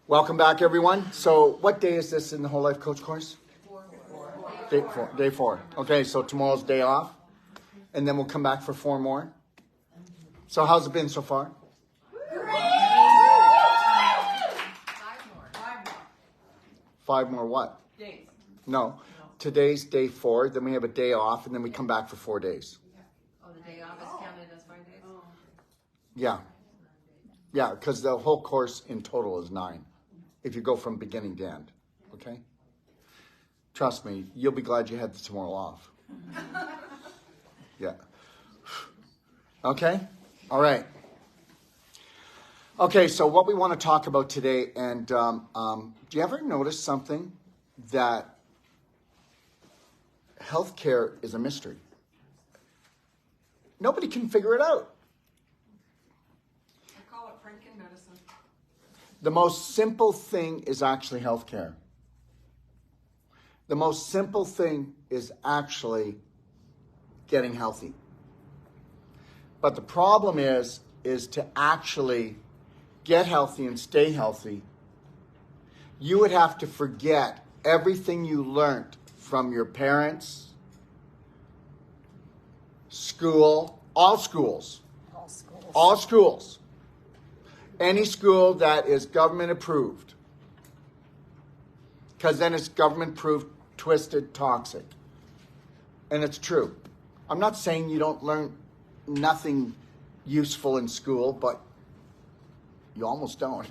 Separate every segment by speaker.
Speaker 1: Welcome back, everyone. So what day is this in the Whole Life Coach course? Day four. Okay, so tomorrow's day off. And then we'll come back for 4 more. So how's it been so far? Five more what?
Speaker 2: Days.
Speaker 1: No. Today's day 4. Then we have a day off. And then we come back for 4 days.
Speaker 2: Oh, the day off is counted as 5 days?
Speaker 1: Yeah. Yeah, because the whole course in total is 9. If you go from beginning to end. Okay? Trust me, you'll be glad you had the tomorrow off. Yeah. Okay? All right. Okay, so what we want to talk about today, and do you ever notice something that healthcare is a mystery? Nobody can figure it out.
Speaker 2: I call it Franken medicine.
Speaker 1: The most simple thing is actually healthcare. The most simple thing is actually getting healthy. But the problem is to actually get healthy and stay healthy, you would have to forget everything you learned from your parents, school, all schools. Any school that is government approved. Because then it's government approved, twisted, toxic. And it's true. I'm not saying you don't learn nothing useful in school, but you almost don't.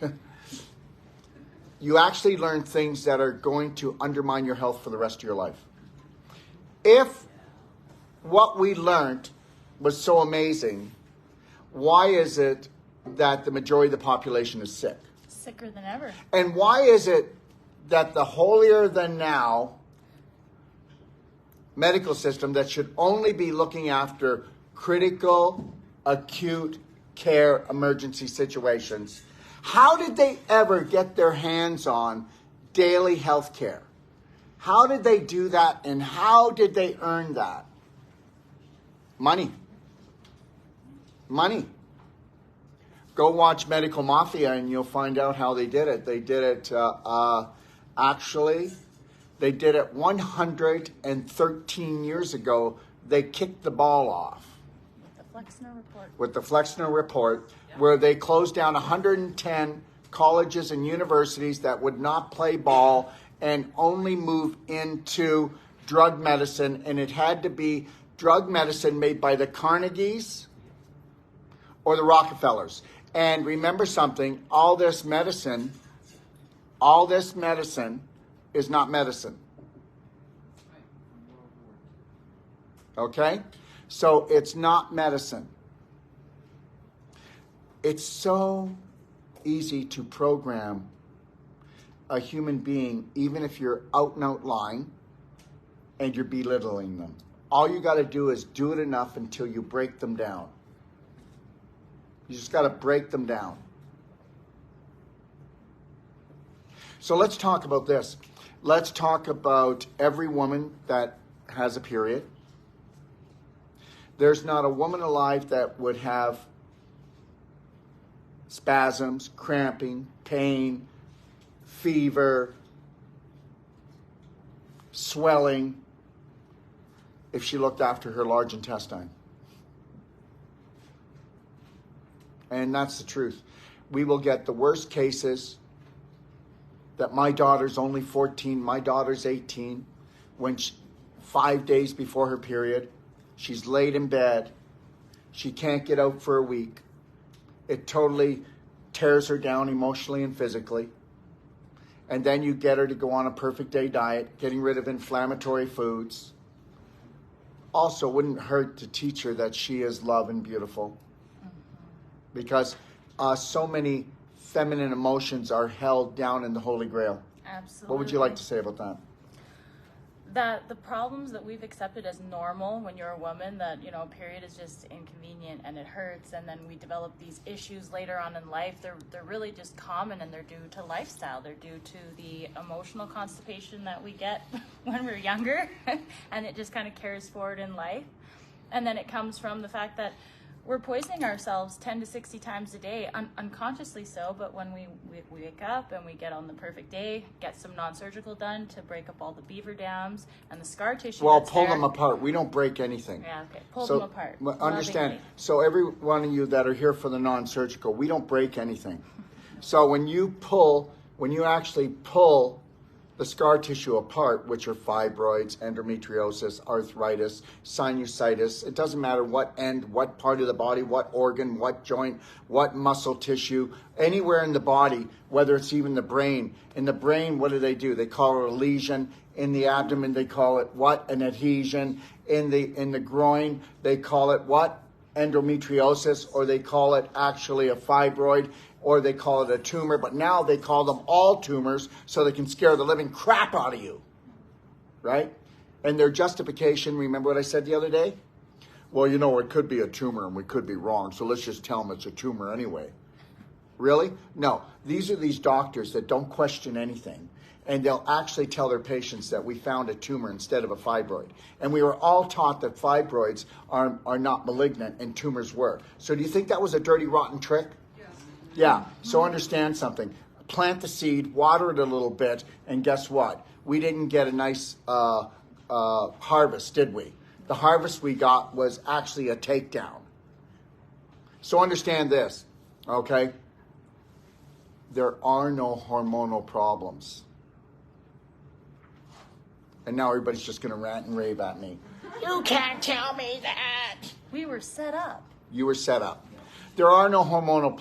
Speaker 1: You actually learn things that are going to undermine your health for the rest of your life. If what we learned was so amazing, why is it that the majority of the population is sick?
Speaker 3: Sicker than ever.
Speaker 1: And why is it that the holier than now medical system that should only be looking after critical, acute care emergency situations, how did they ever get their hands on daily health care? How did they do that, and how did they earn that? Money. Go watch Medical Mafia and you'll find out how they did it. They did it, they did it 113 years ago. They kicked the ball off. With the Flexner Report, where they closed down 110 colleges and universities that would not play ball and only move into drug medicine. And it had to be drug medicine made by the Carnegies or the Rockefellers. And remember something, all this medicine is not medicine. Okay? So it's not medicine. It's so easy to program a human being, even if you're out and out lying and you're belittling them. All you got to do is do it enough until you break them down. You just got to break them down. So let's talk about this. Let's talk about every woman that has a period. There's not a woman alive that would have spasms, cramping, pain, fever, swelling if she looked after her large intestine. And that's the truth. We will get the worst cases that my daughter's only 14, my daughter's 18, when 5 days before her period, she's laid in bed, she can't get out for a week. It totally tears her down emotionally and physically. And then you get her to go on a perfect day diet, getting rid of inflammatory foods. Also, wouldn't hurt to teach her that she is loved and beautiful. Because so many feminine emotions are held down in the Holy Grail.
Speaker 3: Absolutely.
Speaker 1: What would you like to say about that?
Speaker 3: That the problems that we've accepted as normal when you're a woman, that, a period is just inconvenient and it hurts, and then we develop these issues later on in life, they're really just common, and they're due to lifestyle. They're due to the emotional constipation that we get when we're younger, and it just kind of carries forward in life. And then it comes from the fact that we're poisoning ourselves 10 to 60 times a day, unconsciously so, but when we wake up and we get on the perfect day, get some non-surgical done to break up all the beaver dams and the scar tissue.
Speaker 1: Well, pull them apart. We don't break anything.
Speaker 3: Yeah, okay. Pull them apart.
Speaker 1: Understand.
Speaker 3: Lovingly.
Speaker 1: So every one of you that are here for the non-surgical, we don't break anything. So when you actually pull the scar tissue apart, which are fibroids, endometriosis, arthritis, sinusitis, it doesn't matter what end, what part of the body, what organ, what joint, what muscle tissue, anywhere in the body, whether it's even the brain. In the brain, what do? They call it a lesion. In the abdomen, they call it what? An adhesion. In the groin, they call it what? Endometriosis, or they call it actually a fibroid, or they call it a tumor, but now they call them all tumors so they can scare the living crap out of you, right? And their justification, remember what I said the other day? Well, it could be a tumor and we could be wrong, so let's just tell them it's a tumor anyway. Really? No, these are these doctors that don't question anything, and they'll actually tell their patients that we found a tumor instead of a fibroid. And we were all taught that fibroids are not malignant and tumors were. So do you think that was a dirty, rotten trick? Yeah, so understand something. Plant the seed, water it a little bit, and guess what? We didn't get a nice harvest, did we? The harvest we got was actually a takedown. So understand this, okay? There are no hormonal problems. And now everybody's just going to rant and rave at me. You can't tell me that.
Speaker 3: We were set up.
Speaker 1: You were set up. There are no hormonal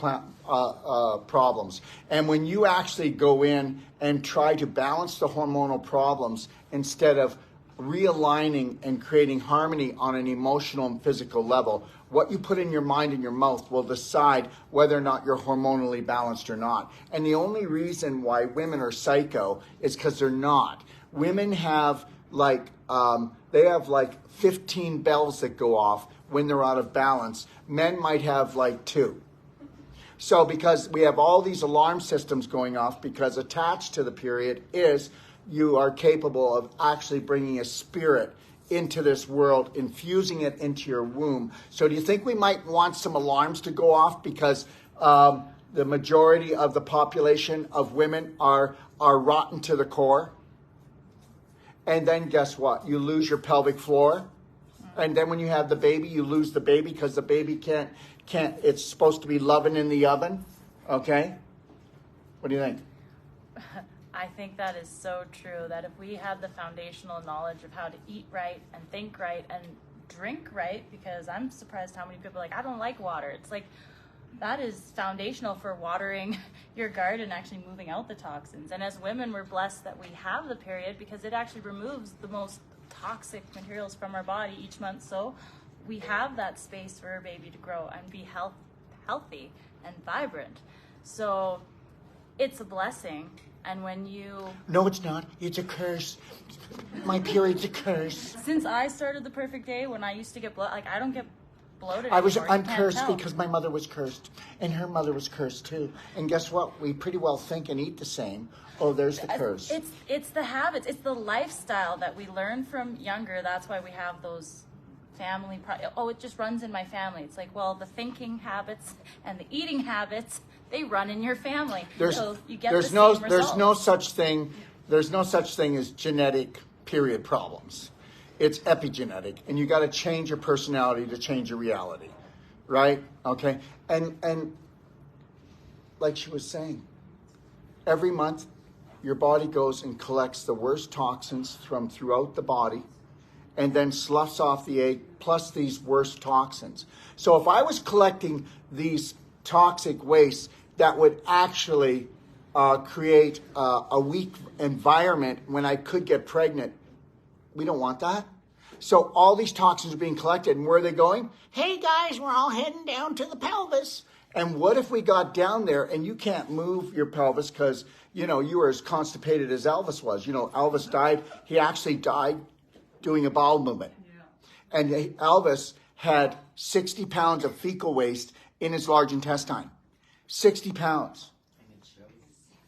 Speaker 1: problems. And when you actually go in and try to balance the hormonal problems instead of realigning and creating harmony on an emotional and physical level, what you put in your mind and your mouth will decide whether or not you're hormonally balanced or not. And the only reason why women are psycho is because they're not. Women have like 15 bells that go off when they're out of balance. Men might have like 2. So because we have all these alarm systems going off, because attached to the period is you are capable of actually bringing a spirit into this world, infusing it into your womb. So do you think we might want some alarms to go off because the majority of the population of women are rotten to the core? And then guess what? You lose your pelvic floor. And then when you have the baby, you lose the baby because the baby can't, it's supposed to be loving in the oven. Okay? What do you think?
Speaker 3: I think that is so true, that if we had the foundational knowledge of how to eat right and think right and drink right, because I'm surprised how many people are like, I don't like water. It's like, that is foundational for watering your garden, actually moving out the toxins. And as women, we're blessed that we have the period because it actually removes the most toxic materials from our body each month. So we have that space for our baby to grow and be healthy and vibrant. So it's a blessing. And when you...
Speaker 1: No, it's not. It's a curse. My period's a curse.
Speaker 3: Since I started the Perfect Day, when I used to get bloated, like I don't get bloated
Speaker 1: I'm
Speaker 3: anymore.
Speaker 1: cursed because my mother was cursed, and her mother was cursed too. And guess what? We pretty well think and eat the same. Oh, there's the curse.
Speaker 3: It's the habits. It's the lifestyle that we learn from younger. That's why we have those family... it just runs in my family. It's like, well, the thinking habits and the eating habits, they run in your family. So you get the same results.
Speaker 1: There's no such thing as genetic period problems. It's epigenetic, and you got to change your personality to change your reality, right? Okay, and like she was saying, every month your body goes and collects the worst toxins from throughout the body, and then sloughs off the egg plus these worst toxins. So if I was collecting these toxic wastes, that would actually create a weak environment when I could get pregnant. We don't want that. So all these toxins are being collected, and where are they going? Hey guys, we're all heading down to the pelvis. And what if we got down there and you can't move your pelvis because, you were as constipated as Elvis was. Elvis died. He actually died doing a bowel movement. Yeah. And Elvis had 60 pounds of fecal waste in his large intestine. 60 pounds.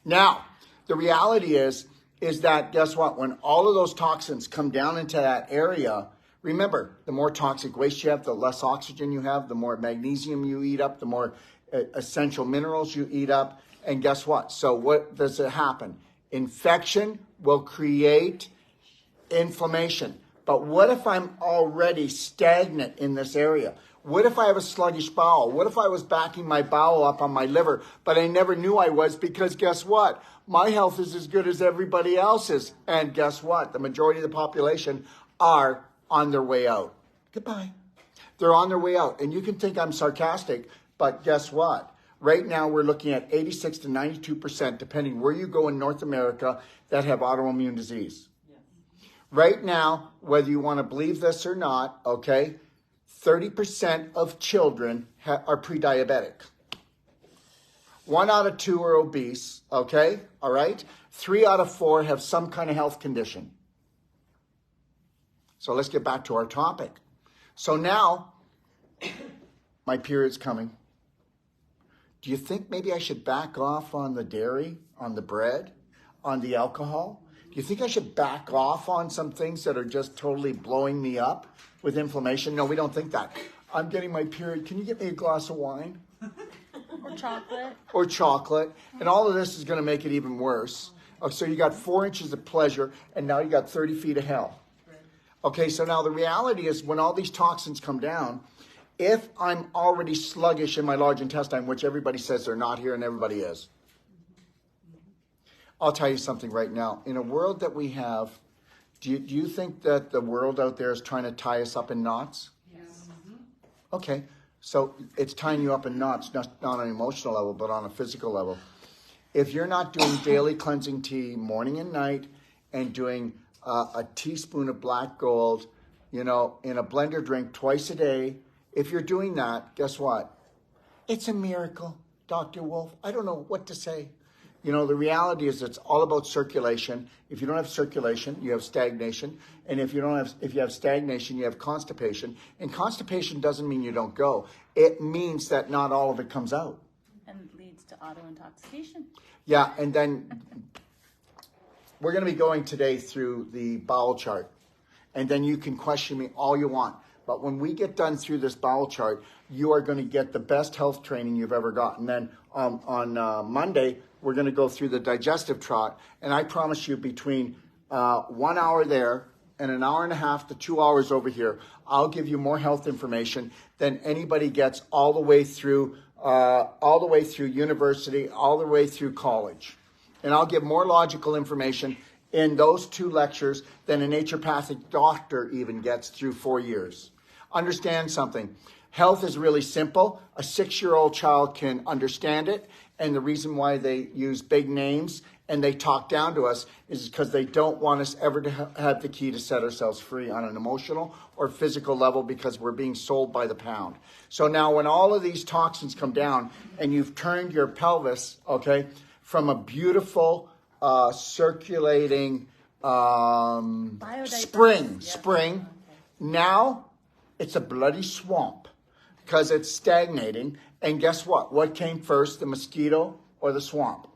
Speaker 1: Now, the reality is that, guess what? When all of those toxins come down into that area, Remember, the more toxic waste you have, the less oxygen you have, the more magnesium you eat up, the more essential minerals you eat up. And guess what? So what does it happen? Infection will create inflammation. But what if I'm already stagnant in this area? What if I have a sluggish bowel? What if I was backing my bowel up on my liver, but I never knew I was, because guess what? My health is as good as everybody else's. And guess what? The majority of the population are on their way out. Goodbye. They're on their way out. And you can think I'm sarcastic, but guess what? Right now, we're looking at 86 to 92%, depending where you go in North America, that have autoimmune disease. Right now, whether you want to believe this or not, okay, 30% of children are pre-diabetic. 1 out of 2 are obese, okay, all right? 3 out of 4 have some kind of health condition. So let's get back to our topic. So now, my period's coming. Do you think maybe I should back off on the dairy, on the bread, on the alcohol? Do you think I should back off on some things that are just totally blowing me up with inflammation? No, we don't think that. I'm getting my period. Can you get me a glass of wine?
Speaker 3: Or chocolate.
Speaker 1: Or chocolate. And all of this is going to make it even worse. Oh, so you got 4 inches of pleasure, and now you got 30 feet of hell. Okay, so now the reality is when all these toxins come down, if I'm already sluggish in my large intestine, which everybody says they're not here and everybody is, I'll tell you something right now. In a world that we have, do you think that the world out there is trying to tie us up in knots?
Speaker 2: Yes.
Speaker 1: Okay, so it's tying you up in knots, not on an emotional level, but on a physical level. If you're not doing daily cleansing tea morning and night and doing a teaspoon of black gold, in a blender drink twice a day, if you're doing that, guess what? It's a miracle, Dr. Wolf. I don't know what to say. The reality is it's all about circulation. If you don't have circulation, you have stagnation. And if you have stagnation, you have constipation. And constipation doesn't mean you don't go. It means that not all of it comes out.
Speaker 3: And it leads to autointoxication.
Speaker 1: Yeah, and then we're going to be going today through the bowel chart. And then you can question me all you want. But when we get done through this bowel chart, you are going to get the best health training you've ever gotten. Then on Monday, we're going to go through the digestive trot. And I promise you between 1 hour there and an hour and a half to 2 hours over here, I'll give you more health information than anybody gets all the way through university, all the way through college. And I'll give more logical information in those 2 lectures than a naturopathic doctor even gets through 4 years. Understand something. Health is really simple. A 6-year-old child can understand it. And the reason why they use big names and they talk down to us is because they don't want us ever to have the key to set ourselves free on an emotional or physical level, because we're being sold by the pound. So now when all of these toxins come down and you've turned your pelvis, okay, from a beautiful circulating spring, now it's a bloody swamp because it's stagnating. And guess what? What came first, the mosquito or the swamp?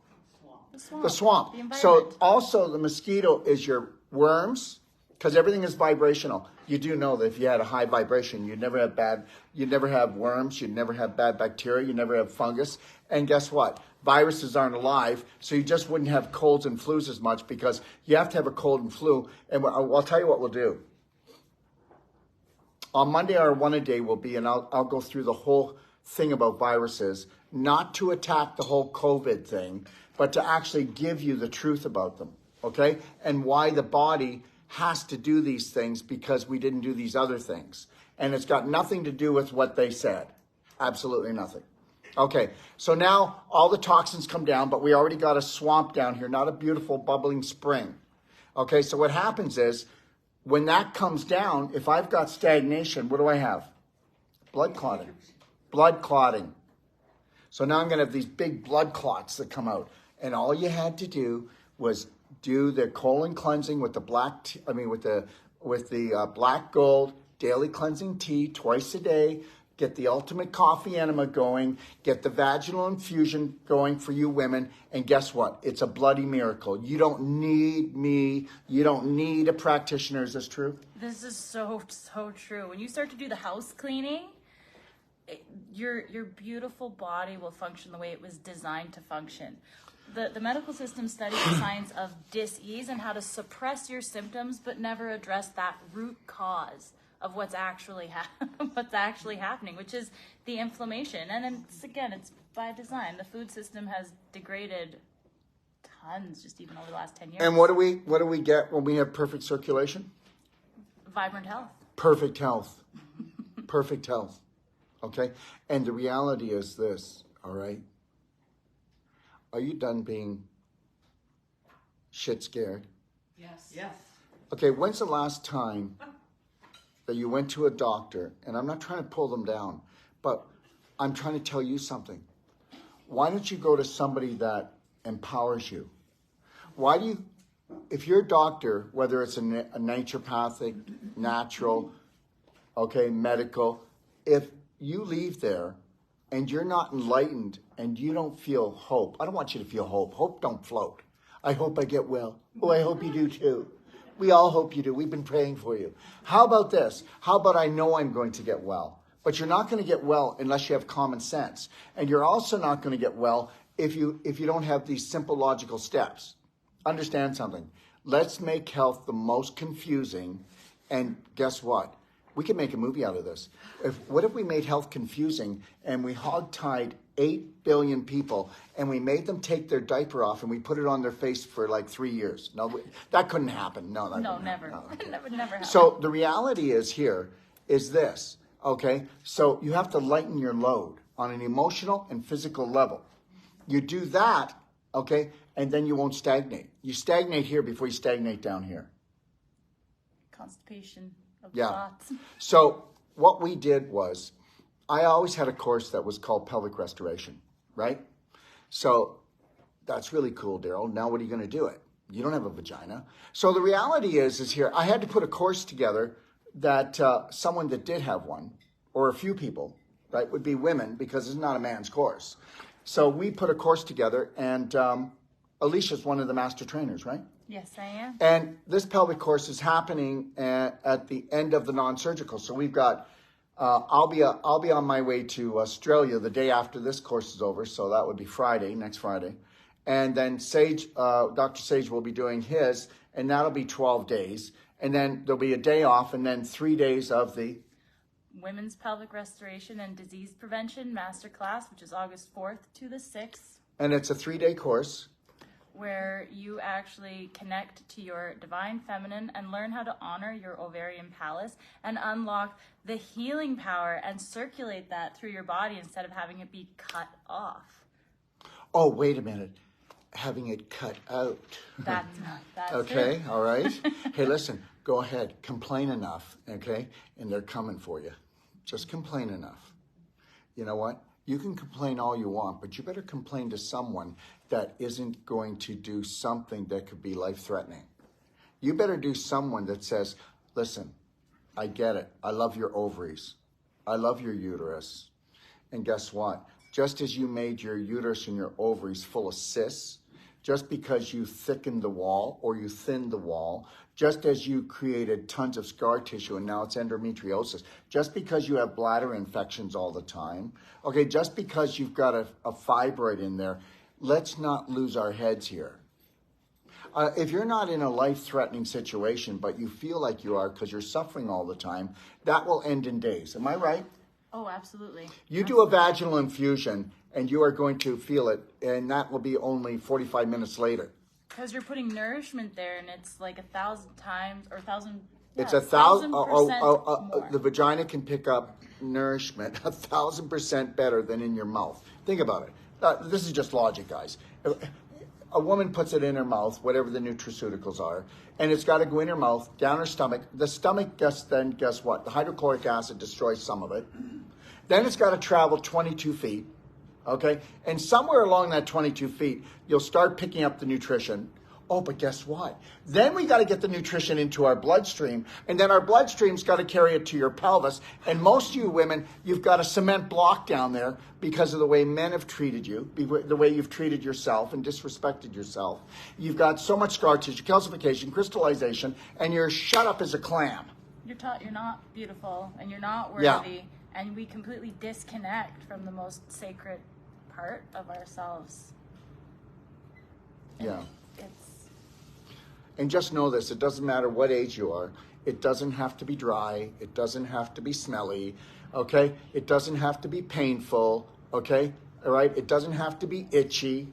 Speaker 1: The swamp. So also the mosquito is your worms, because everything is vibrational. You do know that if you had a high vibration, you'd never have worms, you'd never have bad bacteria, you'd never have fungus. And guess what? Viruses aren't alive, so you just wouldn't have colds and flus as much, because you have to have a cold and flu. And I'll tell you what we'll do. On Monday, our one-a-day will be, and I'll go through the whole thing about viruses, not to attack the whole COVID thing, but to actually give you the truth about them, okay? And why the body has to do these things because we didn't do these other things. And it's got nothing to do with what they said. Absolutely nothing. Okay, so now all the toxins come down, but we already got a swamp down here, not a beautiful bubbling spring. Okay, so what happens is, when that comes down, if I've got stagnation, what do I have? Blood clotting. Blood clotting. So now I'm going to have these big blood clots that come out. And all you had to do was do the colon cleansing with the black gold daily cleansing tea twice a day. get the ultimate coffee enema going, get the vaginal infusion going for you women, and guess what? It's a bloody miracle. You don't need me. You don't need a practitioner. Is this true?
Speaker 3: This is so true. When you start to do the house cleaning, your beautiful body will function the way it was designed to function. The medical system studies the science of dis-ease and how to suppress your symptoms, but never address that root cause of what's actually happening, which is the inflammation. And it's by design. The food system has degraded tons just even over the last 10 years.
Speaker 1: And what do we get when we have perfect circulation?
Speaker 3: Vibrant health.
Speaker 1: Perfect health. Perfect health. Okay? And the reality is this, all right? Are you done being shit scared?
Speaker 2: Yes.
Speaker 4: Yes.
Speaker 1: Okay, when's the last time that you went to a doctor, and I'm not trying to pull them down, but I'm trying to tell you something. Why don't you go to somebody that empowers you? Why do you, if you're a doctor, whether it's a naturopathic, natural, okay, medical, if you leave there and you're not enlightened and you don't feel hope, I don't want you to feel hope. Hope don't float. I hope I get well. Oh, I hope you do too. We all hope you do. We've been praying for you. How about this? How about I know I'm going to get well? But you're not going to get well unless you have common sense. And you're also not going to get well if you don't have these simple logical steps. Understand something. Let's make health the most confusing. And guess what? We can make a movie out of this. What if we made health confusing and we hog-tied 8 billion people and we made them take their diaper off and we put it on their face for like 3 years? No, that couldn't happen. No,
Speaker 3: Never.
Speaker 1: No, okay.
Speaker 3: Never happen.
Speaker 1: So the reality is here is this, okay? So you have to lighten your load on an emotional and physical level. You do that, okay, and then you won't stagnate. You stagnate here before you stagnate down here.
Speaker 3: Constipation of
Speaker 1: Yeah.
Speaker 3: thoughts.
Speaker 1: So what we did was, I always had a course that was called Pelvic Restoration, right? So that's really cool, Daryl. Now what are you going to do it? You don't have a vagina. So the reality is here, I had to put a course together that someone that did have one, or a few people, right, would be women, because it's not a man's course. So we put a course together, and Alicia's one of the master trainers, right?
Speaker 3: Yes, I am.
Speaker 1: And this pelvic course is happening at the end of the non-surgical. So we've got, I'll be on my way to Australia the day after this course is over. So that would be Friday, next Friday. And then Sage, Dr. Sage will be doing his, and that'll be 12 days. And then there'll be a day off, and then 3 days of the
Speaker 3: Women's Pelvic Restoration and Disease Prevention Masterclass, which is August 4th to the 6th.
Speaker 1: And it's a 3-day course.
Speaker 3: Where you actually connect to your divine feminine and learn how to honor your ovarian palace and unlock the healing power and circulate that through your body instead of having it be cut off.
Speaker 1: Oh, wait a minute. Having it cut out.
Speaker 3: That's
Speaker 1: okay,
Speaker 3: it.
Speaker 1: all right. Hey, listen, go ahead. Complain enough, okay? And they're coming for you. Just complain enough. You know what? You can complain all you want, but you better complain to someone that isn't going to do something that could be life-threatening. You better do someone that says, listen, I get it. I love your ovaries. I love your uterus. And guess what? Just as you made your uterus and your ovaries full of cysts, just because you thickened the wall or you thinned the wall, just as you created tons of scar tissue and now it's endometriosis, just because you have bladder infections all the time, okay, just because you've got a fibroid in there, let's not lose our heads here. If you're not in a life-threatening situation, but you feel like you are because you're suffering all the time, that will end in days. Am I right?
Speaker 3: Oh, absolutely.
Speaker 1: You do a vaginal infusion and you are going to feel it, and that will be only 45 minutes later.
Speaker 3: Because you're putting nourishment there, and it's like 1,000 times, or 1,000. Yeah,
Speaker 1: It's 1,000%.
Speaker 3: more.
Speaker 1: The vagina can pick up nourishment 1,000% better than in your mouth. Think about it. This is just logic, guys. A woman puts it in her mouth, whatever the nutraceuticals are, and it's got to go in her mouth, down her stomach. The stomach guess what? The hydrochloric acid destroys some of it. Then it's got to travel 22 feet, okay? And somewhere along that 22 feet, you'll start picking up the nutrition, Oh, but guess what? Then we got to get the nutrition into our bloodstream, and then our bloodstream's got to carry it to your pelvis. And most of you women, you've got a cement block down there because of the way men have treated you, the way you've treated yourself and disrespected yourself. You've got so much scar tissue, calcification, crystallization, and you're shut up as a clam.
Speaker 3: You're taught you're not beautiful and you're not worthy,
Speaker 1: Yeah.
Speaker 3: and we completely disconnect from the most sacred part of ourselves.
Speaker 1: Yeah.
Speaker 3: It's
Speaker 1: And just know this, it doesn't matter what age you are. It doesn't have to be dry. It doesn't have to be smelly, okay? It doesn't have to be painful, okay? All right? It doesn't have to be itchy.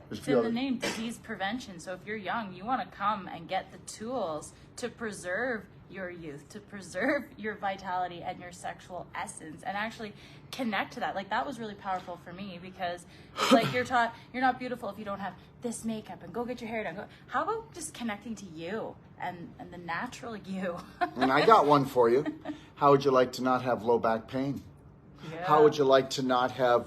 Speaker 3: It's in the name, disease prevention. So if you're young, you want to come and get the tools to preserve your youth, to preserve your vitality and your sexual essence, and actually connect to that. Like, that was really powerful for me, because it's like you're taught you're not beautiful if you don't have this makeup, and go get your hair done. How about just connecting to you and the natural you?
Speaker 1: And I got one for you. How would you like to not have low back pain?
Speaker 3: Yeah.
Speaker 1: How would you like to not have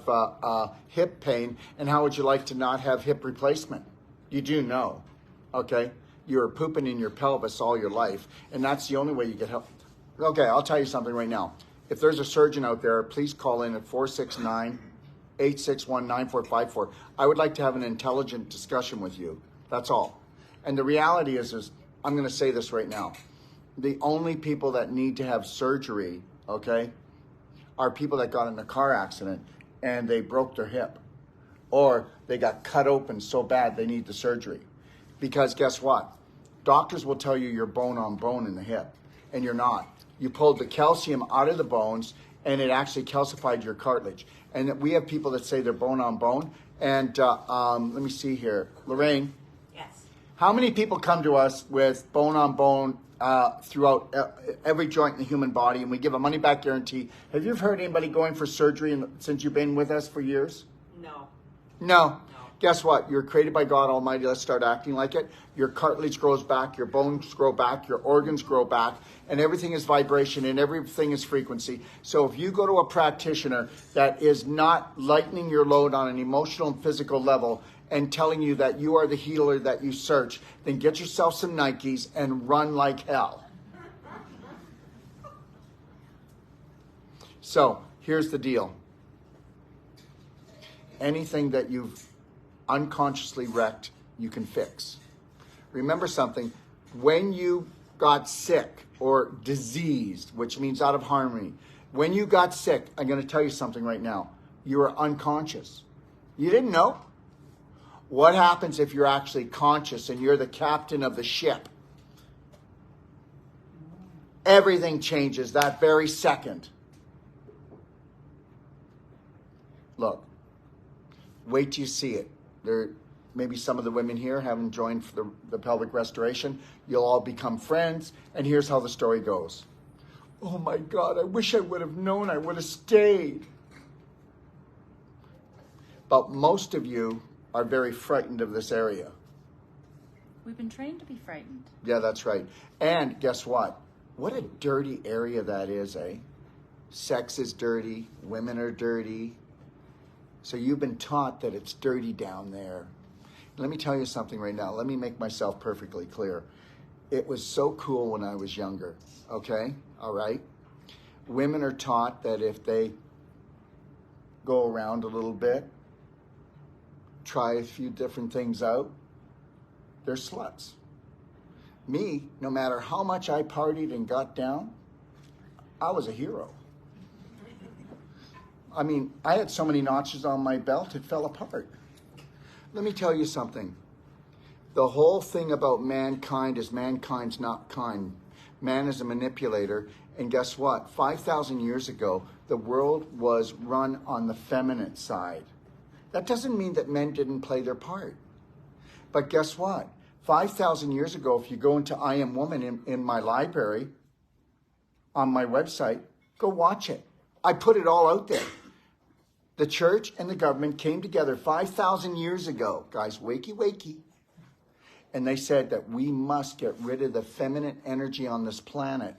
Speaker 1: hip pain? And how would you like to not have hip replacement? You do know, okay? You're pooping in your pelvis all your life, and that's the only way you get help. Okay, I'll tell you something right now. If there's a surgeon out there, please call in at 469-861-9454. I would like to have an intelligent discussion with you. That's all. And the reality is I'm going to say this right now. The only people that need to have surgery, okay, are people that got in a car accident and they broke their hip, or they got cut open so bad they need the surgery. Because guess what? Doctors will tell you you're bone on bone in the hip, and you're not. You pulled the calcium out of the bones, and it actually calcified your cartilage. And we have people that say they're bone on bone. And let me see here. Lorraine?
Speaker 2: Yes.
Speaker 1: How many people come to us with bone on bone throughout every joint in the human body, and we give a money-back guarantee? Have you ever heard anybody going for surgery since you've been with us for years?
Speaker 2: No.
Speaker 1: No. Guess what? You're created by God Almighty. Let's start acting like it. Your cartilage grows back, your bones grow back, your organs grow back, and everything is vibration and everything is frequency. So if you go to a practitioner that is not lightening your load on an emotional and physical level and telling you that you are the healer that you search, then get yourself some Nikes and run like hell. So here's the deal. Anything that you've unconsciously wrecked, you can fix. Remember something, when you got sick or diseased, which means out of harmony, when you got sick, I'm going to tell you something right now, you were unconscious. You didn't know. What happens if you're actually conscious and you're the captain of the ship? Everything changes that very second. Look, wait till you see it. There, maybe some of the women here haven't joined for the pelvic restoration. You'll all become friends, and here's how the story goes. Oh my God, I wish I would have known, I would have stayed. But most of you are very frightened of this area.
Speaker 3: We've been trained to be frightened.
Speaker 1: Yeah, that's right. And guess what? What a dirty area that is, eh? Sex is dirty, women are dirty. So you've been taught that it's dirty down there. Let me tell you something right now. Let me make myself perfectly clear. It was so cool when I was younger, okay? All right? Women are taught that if they go around a little bit, try a few different things out, they're sluts. Me, no matter how much I partied and got down, I was a hero. I mean, I had so many notches on my belt, it fell apart. Let me tell you something. The whole thing about mankind is mankind's not kind. Man is a manipulator. And guess what? 5,000 years ago, the world was run on the feminine side. That doesn't mean that men didn't play their part. But guess what? 5,000 years ago, if you go into I Am Woman in my library, on my website, go watch it. I put it all out there. The church and the government came together 5,000 years ago. Guys, wakey, wakey. And they said that we must get rid of the feminine energy on this planet.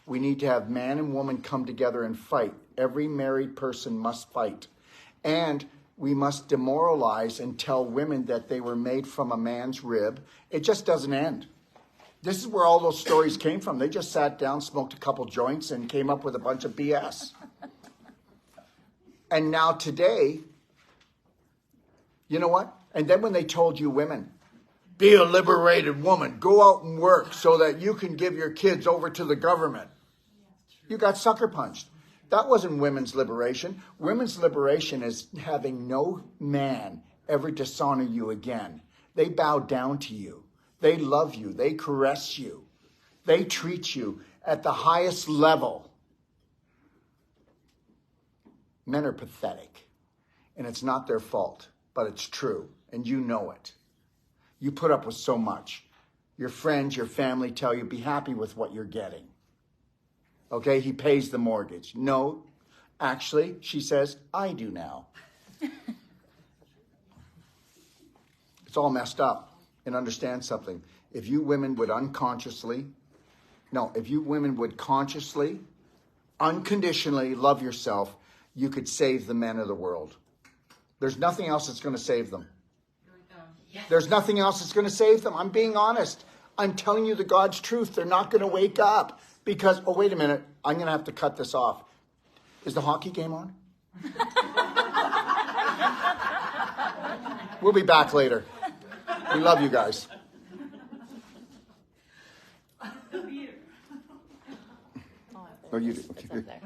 Speaker 1: We need to have man and woman come together and fight. Every married person must fight. And we must demoralize and tell women that they were made from a man's rib. It just doesn't end. This is where all those stories came from. They just sat down, smoked a couple joints, and came up with a bunch of BS. And now today, you know what? And then when they told you women, be a liberated woman, go out and work so that you can give your kids over to the government, you got sucker punched. That wasn't women's liberation. Women's liberation is having no man ever dishonor you again. They bow down to you. They love you. They caress you. They treat you at the highest level. Men are pathetic. And it's not their fault, but it's true. And you know it. You put up with so much. Your friends, your family tell you, be happy with what you're getting. Okay, he pays the mortgage. No, actually, she says, I do now. It's all messed up. And understand something. If you women would consciously, unconditionally love yourself, you could save the men of the world. There's nothing else that's going to save them. There's nothing else that's going to save them. I'm being honest. I'm telling you the God's truth. They're not going to wake up because, oh, wait a minute. I'm going to have to cut this off. Is the hockey game on? We'll be back later. We love you guys. Oh, you do. Okay.